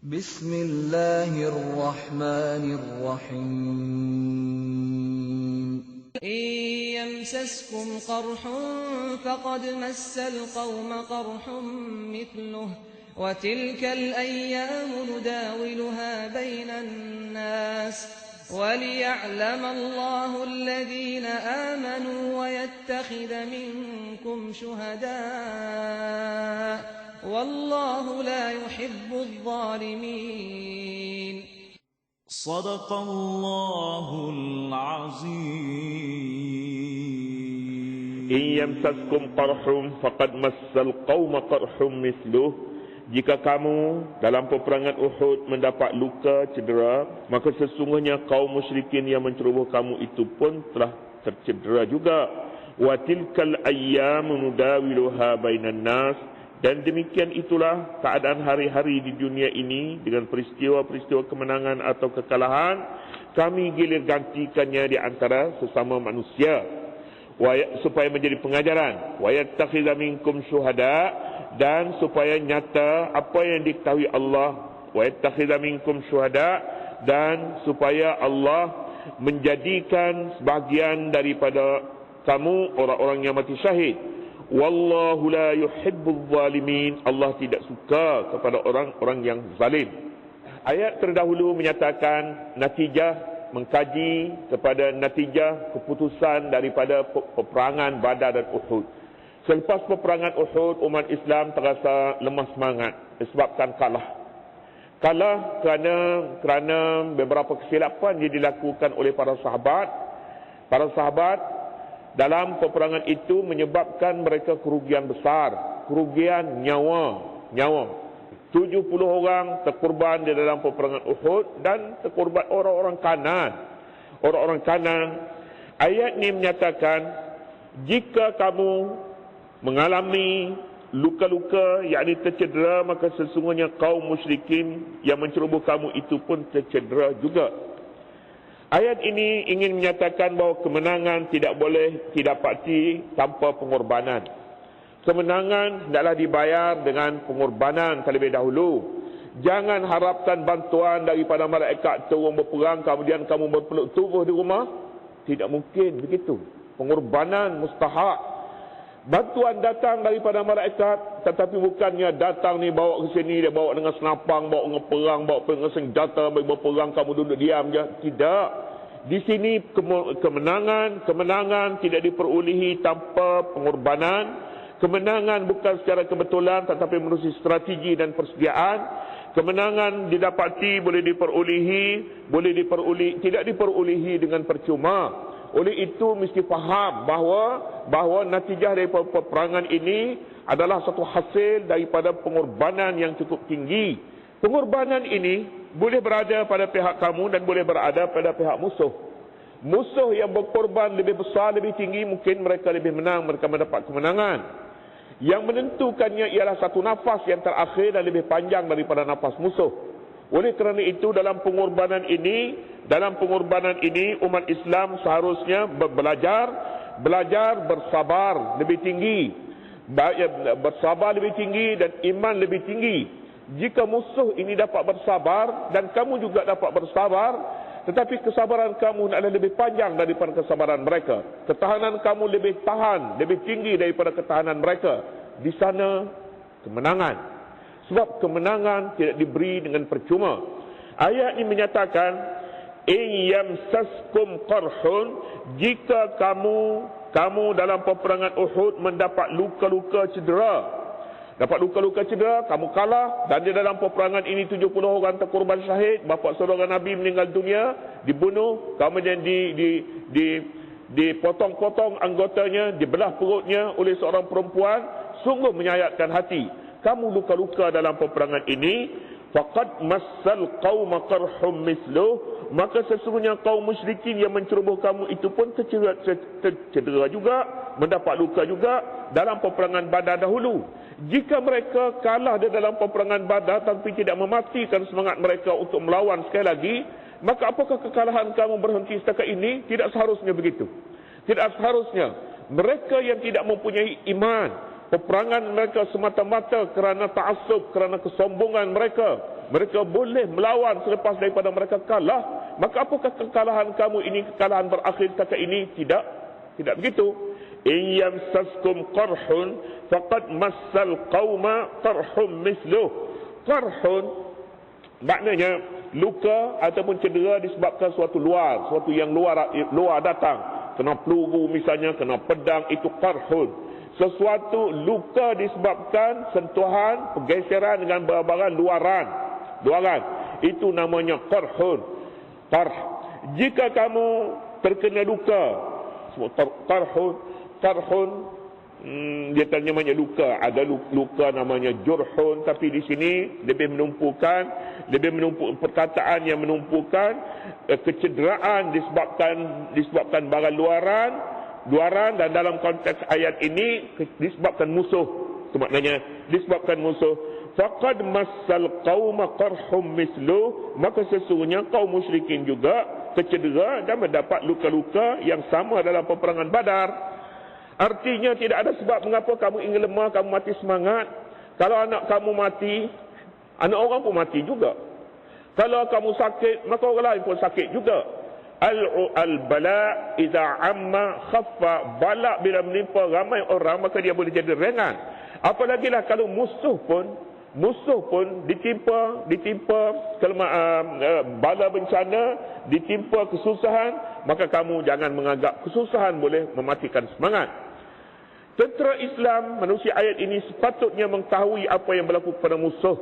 Bismillahirrahmanirrahim. إن يمسسكم قرح فقد مس القوم قرح مثله وتلك الأيام نداولها بين الناس وليعلم الله الذين آمنوا ويتخذ منكم شهداء والله لا يحب الظالمين. صدق الله العظيم. إن يمسسكم قرح فقد مس القوم قرح مثله. Jika kamu dalam peperangan Uhud mendapat luka cedera, maka sesungguhnya kaum musyrikin yang menceroboh kamu itu pun telah tercedera juga. Wa tilkal ayyamu nudawiluha bainan nas. Dan demikian itulah keadaan hari-hari di dunia ini dengan peristiwa-peristiwa kemenangan atau kekalahan, kami gilir gantikannya di antara sesama manusia. Supaya menjadi pengajaran. Wa yattakhidha minkum syuhada. Dan supaya nyata apa yang diketahui Allah. Wa yattakhidha minkum syuhada. Dan supaya Allah menjadikan sebahagian daripada kamu orang-orang yang mati syahid. Wallahu la yuhibbul zalimin. Allah tidak suka kepada orang-orang yang zalim. Ayat terdahulu menyatakan natijah, mengkaji kepada natijah keputusan daripada peperangan Badar dan Uhud. Selepas peperangan Uhud, umat Islam terasa lemah semangat disebabkan kalah. Kalah kerana beberapa kesilapan yang dilakukan oleh para sahabat. Para sahabat dalam peperangan itu menyebabkan mereka kerugian besar, kerugian nyawa. 70 orang terkorban di dalam peperangan Uhud dan terkorban orang-orang kanan. Ayat ini menyatakan jika kamu mengalami luka-luka yakni tercedera, maka sesungguhnya kaum musyrikin yang menceroboh kamu itu pun tercedera juga. Ayat ini ingin menyatakan bahawa kemenangan tidak boleh didapati tanpa pengorbanan. Kemenangan hendaklah dibayar dengan pengorbanan terlebih dahulu. Jangan harapkan bantuan daripada malaikat turun berperang kemudian kamu berpeluk tubuh di rumah. Tidak mungkin begitu. Pengorbanan mustahak. Bantuan datang daripada malaikat, tetapi bukannya datang ni bawa ke sini, dia bawa dengan senapang, bawa dengan perang, bawa dengan senjata, berperang, kamu duduk diam je. Tidak. Di sini kemenangan tidak diperolehi tanpa pengorbanan. Kemenangan bukan secara kebetulan tetapi melalui strategi dan persediaan. Kemenangan didapati boleh diperolehi, tidak diperolehi dengan percuma. Oleh itu mesti faham bahawa natijah daripada peperangan ini adalah satu hasil daripada pengorbanan yang cukup tinggi. Pengorbanan ini boleh berada pada pihak kamu dan boleh berada pada pihak musuh. Musuh yang berkorban lebih besar, lebih tinggi, mungkin mereka lebih menang, mereka mendapat kemenangan. Yang menentukannya ialah satu nafas yang terakhir dan lebih panjang daripada nafas musuh. Oleh kerana itu dalam pengorbanan ini umat Islam seharusnya belajar bersabar lebih tinggi. Bersabar lebih tinggi dan iman lebih tinggi. Jika musuh ini dapat bersabar dan kamu juga dapat bersabar, tetapi kesabaran kamu adalah lebih panjang daripada kesabaran mereka. Ketahanan kamu lebih tinggi daripada ketahanan mereka. Di sana kemenangan. Sebab kemenangan tidak diberi dengan percuma. Ayat ini menyatakan, in yamsaskum qarhun, jika kamu dalam peperangan Uhud mendapat luka-luka cedera. Kamu kalah dan di dalam peperangan ini 70 orang terkorban syahid, bapa saudara Nabi meninggal dunia, dibunuh, kemudian dipotong-potong anggotanya, dibelah perutnya oleh seorang perempuan, sungguh menyayatkan hati. Kamu luka-luka dalam peperangan ini, faqad massal qauma qarhum misluh, maka sesungguhnya kaum musyrikin yang menceroboh kamu itu pun tercedera juga, mendapat luka juga dalam peperangan Badar dahulu. Jika mereka kalah di dalam peperangan Badar tapi tidak mematikan semangat mereka untuk melawan sekali lagi, maka apakah kekalahan kamu berhenti setakat ini? Tidak seharusnya begitu. Tidak seharusnya. Mereka yang tidak mempunyai iman, peperangan mereka semata-mata kerana ta'assub, kerana kesombongan mereka. Mereka boleh melawan selepas daripada mereka kalah. Maka apakah kekalahan kamu ini kekalahan berakhir setakat ini? Tidak. Tidak begitu. In yamsaskum qarhun faqad massal qauma qarhum misluh. Qarhun maknanya luka ataupun cedera disebabkan suatu yang luar datang. Kena peluru misalnya, kena pedang, itu qarhun. Sesuatu luka disebabkan sentuhan, pergeseran dengan barang luaran. Itu namanya qarhun. Qarh. Jika kamu terkena luka, qarhun, dia namanya luka. Ada luka namanya jurhun, tapi di sini lebih menumpu perkataan yang menumpukan kecederaan disebabkan barang luaran, dan dalam konteks ayat ini disebabkan musuh. Itu maknanya disebabkan musuh. Faqad massal qauma qarhum mislu, maka sesungguhnya kaum musyrikin juga tercedera dan mendapat luka-luka yang sama dalam peperangan Badar. Artinya tidak ada sebab mengapa kamu ingin lemah, kamu mati semangat. Kalau anak kamu mati, anak orang pun mati juga. Kalau kamu sakit, maka orang lain pun sakit juga. Al-bala idza amma khaffa, bala bila menimpa ramai orang maka dia boleh jadi ringan. Apalagilah kalau musuh pun ditimpa bala bencana, ditimpa kesusahan, maka kamu jangan menganggap kesusahan boleh mematikan semangat. Tentera Islam manusia ayat ini sepatutnya mengetahui apa yang berlaku pada musuh.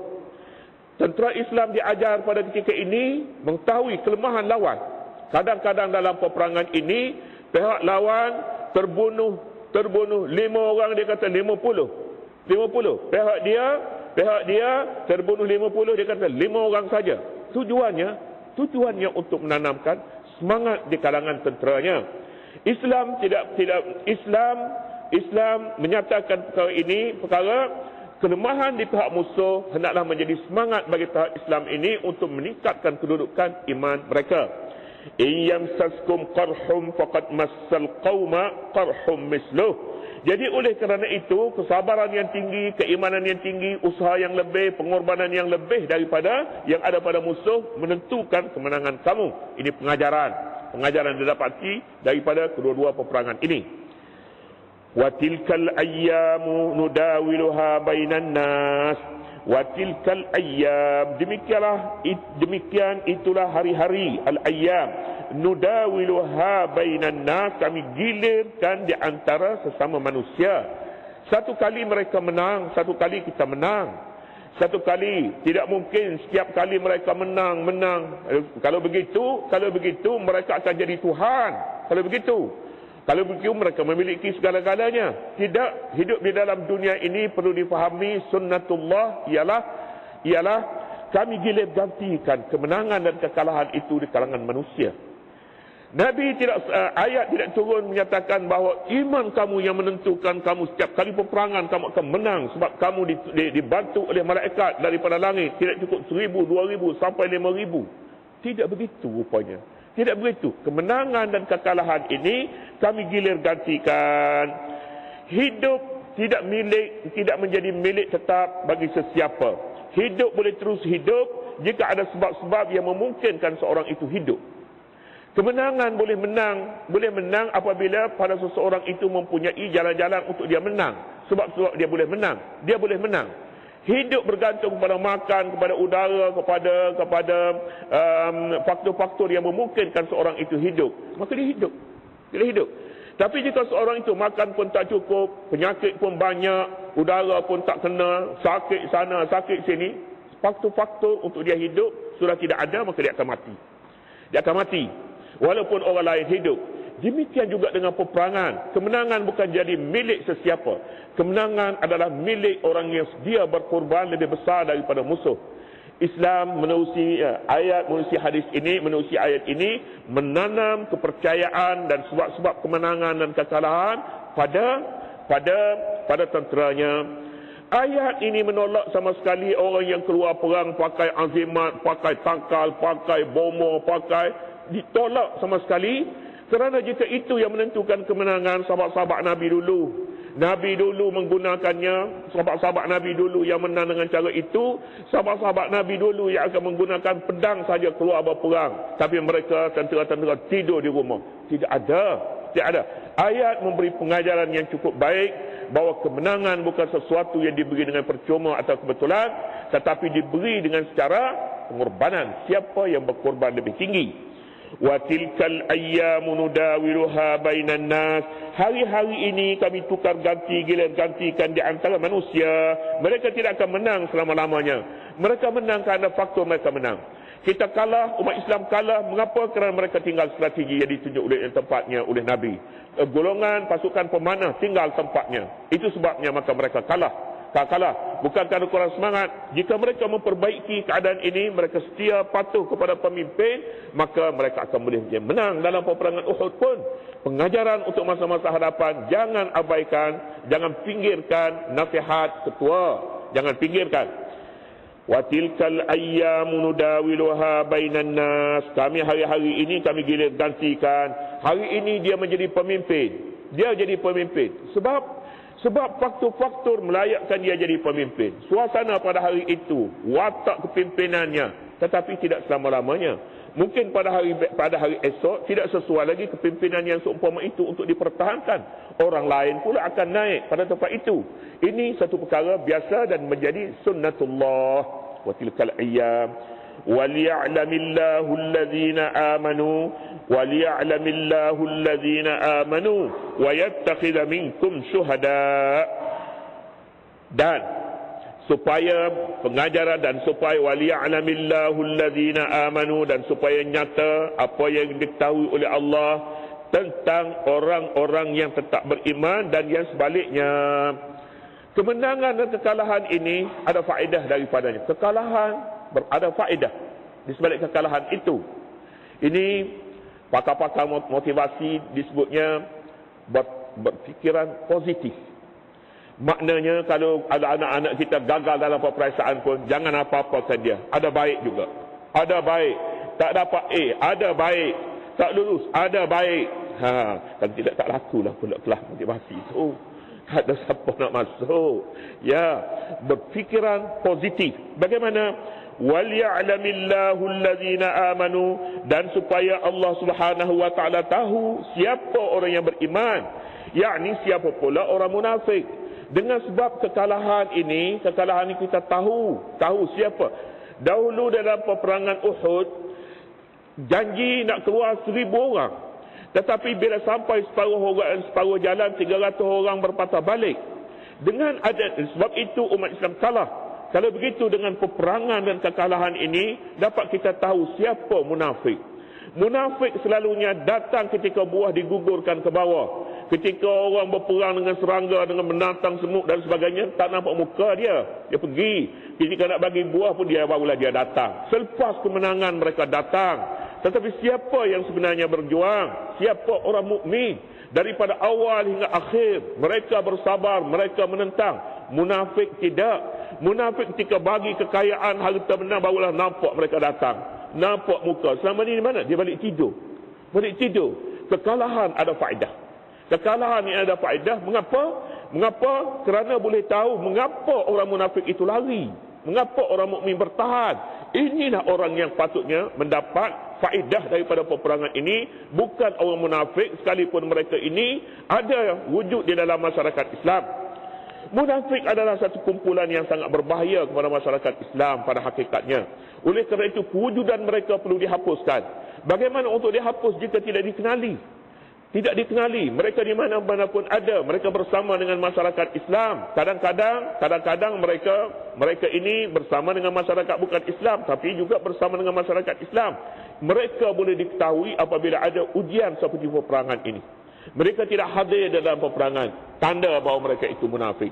Tentera Islam diajar pada ketika ini mengetahui kelemahan lawan. Kadang-kadang dalam peperangan ini pihak lawan terbunuh 5 orang, dia kata 50. Pihak dia terbunuh 50, dia kata 5 orang saja. Tujuannya untuk menanamkan semangat di kalangan tenteranya. Islam menyatakan perkara kelemahan di pihak musuh hendaklah menjadi semangat bagi pihak Islam ini untuk meningkatkan kedudukan iman mereka. In yamsaskum qarhum faqad massal qauma qarhum misluh. Jadi oleh kerana itu, kesabaran yang tinggi, keimanan yang tinggi, usaha yang lebih, pengorbanan yang lebih daripada yang ada pada musuh menentukan kemenangan kamu. Ini pengajaran didapati daripada kedua-dua peperangan ini. Wa tilkal ayyamu nudawiluha bainan nas. Wa tilkal ayyam, demikian itulah hari-hari, al-ayyam nudawiluha bainan nas, kami gilirkan di antara sesama manusia. Satu kali mereka menang, satu kali kita menang. Satu kali, tidak mungkin setiap kali mereka menang. Kalau begitu mereka akan jadi Tuhan. Kalau begitu mereka memiliki segala-galanya. Tidak, hidup di dalam dunia ini perlu difahami sunnatullah ialah kami gilir gantikan kemenangan dan kekalahan itu di kalangan manusia. Ayat tidak turun menyatakan bahawa iman kamu yang menentukan kamu setiap kali peperangan kamu akan menang sebab kamu dibantu oleh malaikat daripada langit. Tidak cukup 1,000, 2,000 sampai 5,000. Tidak begitu rupanya. Tidak begitu. Kemenangan dan kekalahan ini kami gilir gantikan. Hidup tidak menjadi milik tetap bagi sesiapa. Hidup boleh terus hidup jika ada sebab-sebab yang memungkinkan seorang itu hidup. Kemenangan boleh menang apabila pada seseorang itu mempunyai jalan-jalan untuk dia menang. Sebab dia boleh menang. Hidup bergantung kepada makan, kepada udara, kepada faktor-faktor yang memungkinkan seorang itu hidup. Maka dia hidup. Tapi jika seorang itu makan pun tak cukup, penyakit pun banyak, udara pun tak kena, sakit sana, sakit sini, faktor-faktor untuk dia hidup sudah tidak ada, maka dia akan mati. Walaupun orang lain hidup. Demikian juga dengan peperangan. Kemenangan bukan jadi milik sesiapa. Kemenangan adalah milik orang yang sedia berkorban lebih besar daripada musuh. Islam menerusi ayat ini menanam kepercayaan dan sebab-sebab kemenangan dan kekalahan pada tenteranya. Ayat ini menolak sama sekali orang yang keluar perang pakai azimat, pakai tangkal, pakai bomo, ditolak sama sekali. Kerana jika itu yang menentukan kemenangan, sahabat-sahabat Nabi dulu Nabi dulu menggunakannya, sahabat-sahabat Nabi dulu yang menang dengan cara itu, sahabat-sahabat Nabi dulu yang akan menggunakan pedang saja keluar berperang, tapi mereka tentera-tentera tidur di rumah. Tidak ada. Ayat memberi pengajaran yang cukup baik bahawa kemenangan bukan sesuatu yang diberi dengan percuma atau kebetulan, tetapi diberi dengan secara pengorbanan. Siapa yang berkorban lebih tinggi? Wa tilkal ayyamu nudawiluha bainan nas. Hari-hari ini kami tukar gantikan di antara manusia. Mereka tidak akan menang selama-lamanya. Mereka menang kerana faktor mereka menang. Kita kalah, umat Islam kalah. Mengapa? Kerana mereka tinggal strategi yang ditunjuk oleh tempatnya oleh Nabi. Golongan pasukan pemanah tinggal tempatnya. Itu sebabnya maka mereka kalah. Bukan kerana kurang semangat. Jika mereka memperbaiki keadaan ini, mereka setia patuh kepada pemimpin, maka mereka akan boleh menang dalam peperangan Uhud pun. Pengajaran untuk masa-masa hadapan, jangan abaikan, jangan pinggirkan nasihat ketua, jangan pinggirkan. Wa tilkal ayyamu nudawiluha bainan nas. Kami hari-hari ini kami gilir gantikan. Hari ini dia menjadi pemimpin. Dia jadi pemimpin. Sebab faktor-faktor melayakkan dia jadi pemimpin. Suasana pada hari itu, watak kepimpinannya, tetapi tidak selama-lamanya. Mungkin pada hari esok tidak sesuai lagi kepimpinan yang seumpama itu untuk dipertahankan. Orang lain pula akan naik pada tempat itu. Ini satu perkara biasa dan menjadi sunnatullah. Wa tilkal ayyam waliya'lamillahu alladhina amanu waliya'lamillahu alladhina amanu wa yattakhidha minkum syuhada. Dan supaya pengajaran dan supaya waliya'lamillahu alladhina amanu, dan supaya nyata apa yang diketahui oleh Allah tentang orang-orang yang tetap beriman dan yang sebaliknya. Kemenangan dan kekalahan ini ada faedah daripadanya. Kekalahan ada faedah di sebalik kekalahan itu. Ini pakar-pakar motivasi disebutnya berfikiran positif. Maknanya kalau ada anak-anak kita gagal dalam peperiksaan pun, jangan apa-apakan dia. Ada baik juga. Ada baik. Tak dapat A, ada baik. Tak lulus, ada baik. Kan tidak tak lakulah pula kelas motivasi itu. Tak ada siapa nak masuk. Ya, berfikiran positif. Bagaimana? Waliya'lamillahu allazina amanu, dan supaya Allah Subhanahu wa taala tahu siapa orang yang beriman, yakni siapa pula orang munafik. Dengan sebab kekalahan ini kita tahu siapa. Dahulu dalam peperangan Uhud janji nak keluar 1,000 orang, tetapi bila sampai separuh jalan 300 orang berpatah balik. Dengan sebab itu umat Islam kalah. Kalau begitu, dengan peperangan dan kekalahan ini dapat kita tahu siapa munafik. Munafik selalunya datang ketika buah digugurkan ke bawah. Ketika orang berperang dengan serangga, dengan menantang semut dan sebagainya, tak nampak muka dia. Dia pergi. Ketika nak bagi buah pun barulah dia datang. Selepas kemenangan mereka datang. Tetapi siapa yang sebenarnya berjuang? Siapa orang mukmin? Daripada awal hingga akhir mereka bersabar, mereka menentang. Munafik tidak. Munafik ketika bagi kekayaan, harta benda, barulah nampak mereka datang. Nampak muka. Selama ni di mana? Dia balik tidur. Kekalahan ada faedah. Kekalahan ini ada faedah. Mengapa? Kerana boleh tahu mengapa orang munafik itu lari. Mengapa orang mukmin bertahan. Inilah orang yang patutnya mendapat faedah daripada peperangan ini. Bukan orang munafik, sekalipun mereka ini ada wujud di dalam masyarakat Islam. Munafik adalah satu kumpulan yang sangat berbahaya kepada masyarakat Islam pada hakikatnya. Oleh kerana itu, kewujudan mereka perlu dihapuskan. Bagaimana untuk dihapus jika tidak dikenali? Tidak dikenali. Mereka di mana-mana pun ada. Mereka bersama dengan masyarakat Islam. Kadang-kadang mereka ini bersama dengan masyarakat bukan Islam, tapi juga bersama dengan masyarakat Islam. Mereka boleh diketahui apabila ada ujian seperti peperangan ini. Mereka tidak hadir dalam peperangan. Tanda bahawa mereka itu munafik.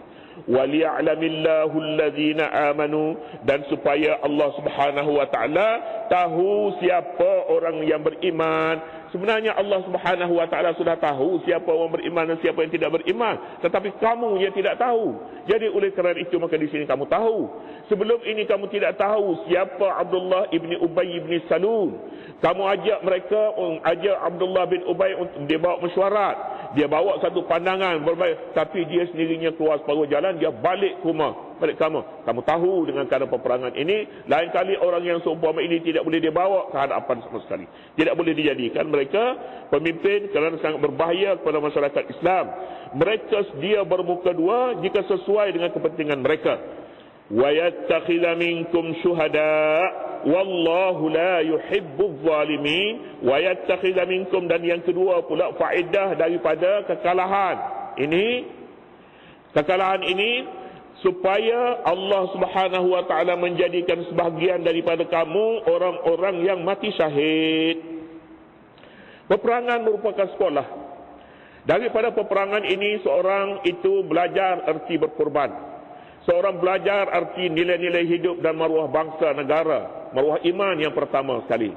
Waliya'lamillahu allazina amanu, dan supaya Allah Subhanahu wa taala tahu siapa orang yang beriman. Sebenarnya Allah Subhanahu wa taala sudah tahu siapa orang beriman dan siapa yang tidak beriman, tetapi kamu yang tidak tahu. Jadi oleh kerana itu maka di sini kamu tahu. Sebelum ini kamu tidak tahu siapa Abdullah ibni Ubay ibni Salul. Kamu ajak Abdullah bin Ubay untuk dia bawa mesyuarat. dia bawa satu pandangan berbaik, tapi dia sendirinya keluar separuh jalan, dia balik ke rumah. Balik kamu tahu dengan keadaan peperangan ini, lain kali orang yang seumpama ini tidak boleh dibawa ke hadapan sama sekali, tidak boleh dijadikan mereka pemimpin kerana sangat berbahaya kepada masyarakat Islam. Mereka sedia bermuka dua jika sesuai dengan kepentingan mereka. Wa yattakhidha minkum syuhada wallahu la yuhibbuz zalimin. Wa yattakhidha minkum, dan yang kedua pula faedah daripada kekalahan ini supaya Allah Subhanahu wa taala menjadikan sebahagian daripada kamu orang-orang yang mati syahid. Peperangan merupakan sekolah. Daripada peperangan ini seorang itu belajar erti berkorban. Seorang belajar arti nilai-nilai hidup dan maruah bangsa negara, maruah iman yang pertama sekali.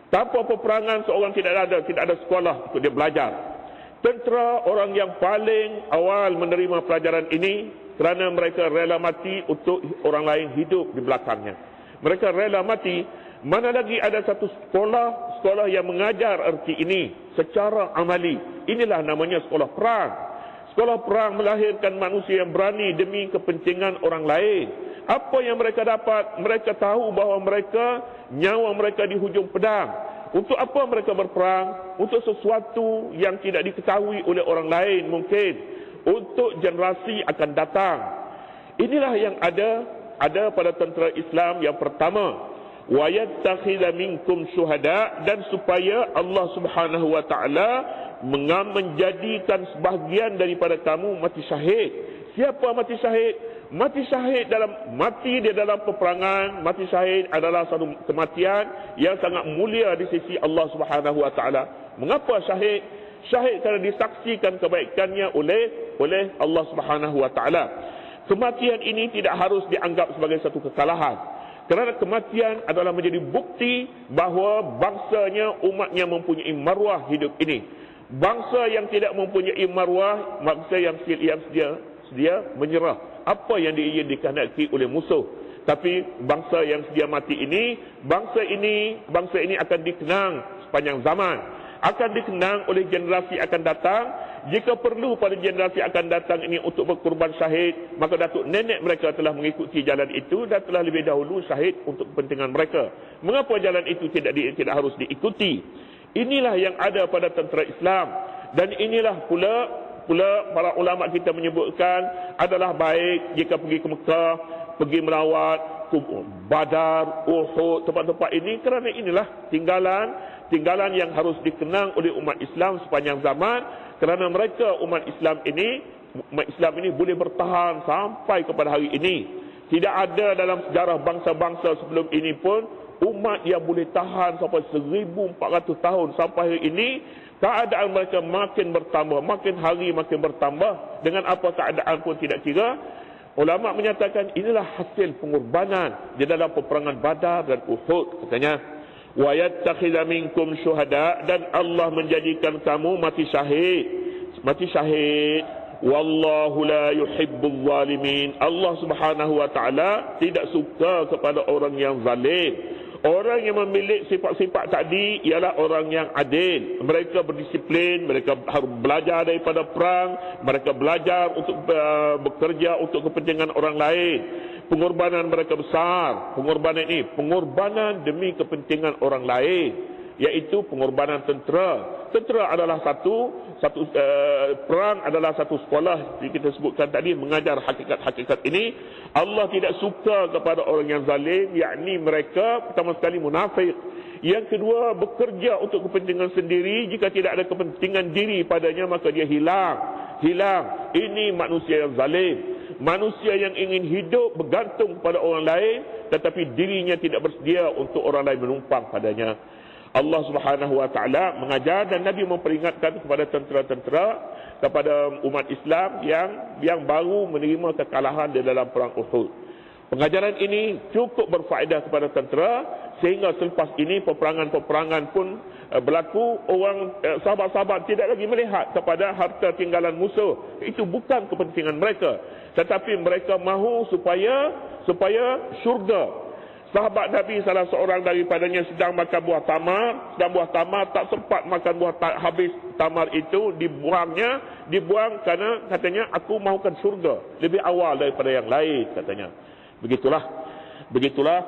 Tanpa peperangan seorang tidak ada sekolah untuk dia belajar. Tentera orang yang paling awal menerima pelajaran ini kerana mereka rela mati untuk orang lain hidup di belakangnya. Mereka rela mati. Mana lagi ada satu sekolah yang mengajar erti ini secara amali. Inilah namanya sekolah perang. Sekolah perang melahirkan manusia yang berani demi kepentingan orang lain. Apa yang mereka dapat? Mereka tahu bahawa nyawa mereka di hujung pedang. Untuk apa mereka berperang? Untuk sesuatu yang tidak diketahui oleh orang lain mungkin. Untuk generasi akan datang. Inilah yang ada pada tentera Islam yang pertama. Wa yattakhidha minkum syuhada, dan supaya Allah Subhanahu wa taala menjadikan sebahagian daripada kamu mati syahid. Siapa mati syahid? Mati syahid mati di dalam peperangan, mati syahid adalah satu kematian yang sangat mulia di sisi Allah Subhanahu wa taala. Mengapa syahid? Syahid kerana disaksikan kebaikannya oleh Allah Subhanahu wa taala. Kematian ini tidak harus dianggap sebagai satu kekalahan. Kerana kematian adalah menjadi bukti bahawa bangsanya, umatnya mempunyai maruah hidup ini. Bangsa yang tidak mempunyai maruah, bangsa yang sedia menyerah apa yang dikehendaki oleh musuh. Tapi bangsa yang sedia mati ini, bangsa ini akan dikenang sepanjang zaman, akan dikenang oleh generasi akan datang. Jika perlu pada generasi akan datang ini untuk berkorban syahid, maka datuk nenek mereka telah mengikuti jalan itu dan telah lebih dahulu syahid untuk kepentingan mereka. Mengapa jalan itu tidak harus diikuti? Inilah yang ada pada tentera Islam, dan inilah pula para ulama kita menyebutkan adalah baik jika pergi ke Mekah, pergi melawat Badar, Uhud, tempat-tempat ini, kerana inilah tinggalan yang harus dikenang oleh umat Islam sepanjang zaman. Kerana mereka umat Islam ini boleh bertahan sampai kepada hari ini. Tidak ada dalam sejarah bangsa-bangsa sebelum ini pun umat yang boleh tahan sampai 1400 tahun sampai hari ini. Keadaan mereka makin bertambah, makin hari makin bertambah. Dengan apa keadaan pun tidak kira. Ulama menyatakan inilah hasil pengorbanan di dalam peperangan Badar dan Uhud, katanya. Wa yattakhidha minkum syuhada, dan Allah menjadikan kamu mati syahid. Wallahu la yuhibbuz zalimin. Allah Subhanahu wa taala tidak suka kepada orang yang zalim. Orang yang memiliki sifat-sifat tadi ialah orang yang adil. Mereka berdisiplin, mereka harus belajar daripada perang, mereka belajar untuk bekerja untuk kepentingan orang lain. Pengorbanan mereka besar. Pengorbanan demi kepentingan orang lain, iaitu pengorbanan tentera. Tentera adalah perang adalah satu sekolah yang kita sebutkan tadi, mengajar hakikat-hakikat ini. Allah tidak suka kepada orang yang zalim, yakni mereka pertama sekali munafik. Yang kedua, bekerja untuk kepentingan sendiri. Jika tidak ada kepentingan diri padanya, maka dia hilang. Ini manusia yang zalim. Manusia yang ingin hidup bergantung pada orang lain, tetapi dirinya tidak bersedia untuk orang lain menumpang padanya. Allah Subhanahu wa taala mengajar, dan Nabi memperingatkan kepada tentera-tentera, kepada umat Islam yang baru menerima kekalahan di dalam perang Uhud. Pengajaran ini cukup berfaedah kepada tentera, sehingga selepas ini peperangan-peperangan pun berlaku. Orang sahabat-sahabat tidak lagi melihat kepada harta tinggalan musuh. Itu bukan kepentingan mereka, tetapi mereka mahu supaya syurga Sahabat Nabi salah seorang daripadanya sedang makan buah tamar, dan buah tamar tak sempat makan habis tamar itu, dibuang kerana katanya aku mahukan surga lebih awal daripada yang lain katanya. Begitulah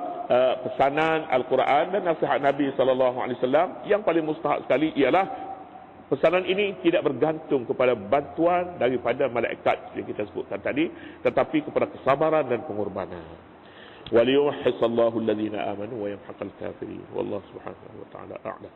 pesanan Al-Quran dan nasihat Nabi SAW. Yang paling mustahak sekali ialah pesanan ini tidak bergantung kepada bantuan daripada malaikat yang kita sebutkan tadi, tetapi kepada kesabaran dan pengorbanan. وَلِيُمَحِّصَ اللَّهُ الَّذِينَ آمَنُوا وَيَمْحَقَ الْكَافِرِينَ وَاللَّهُ سُبْحَانَهُ وَتَعَالَى أَعْلَمُ.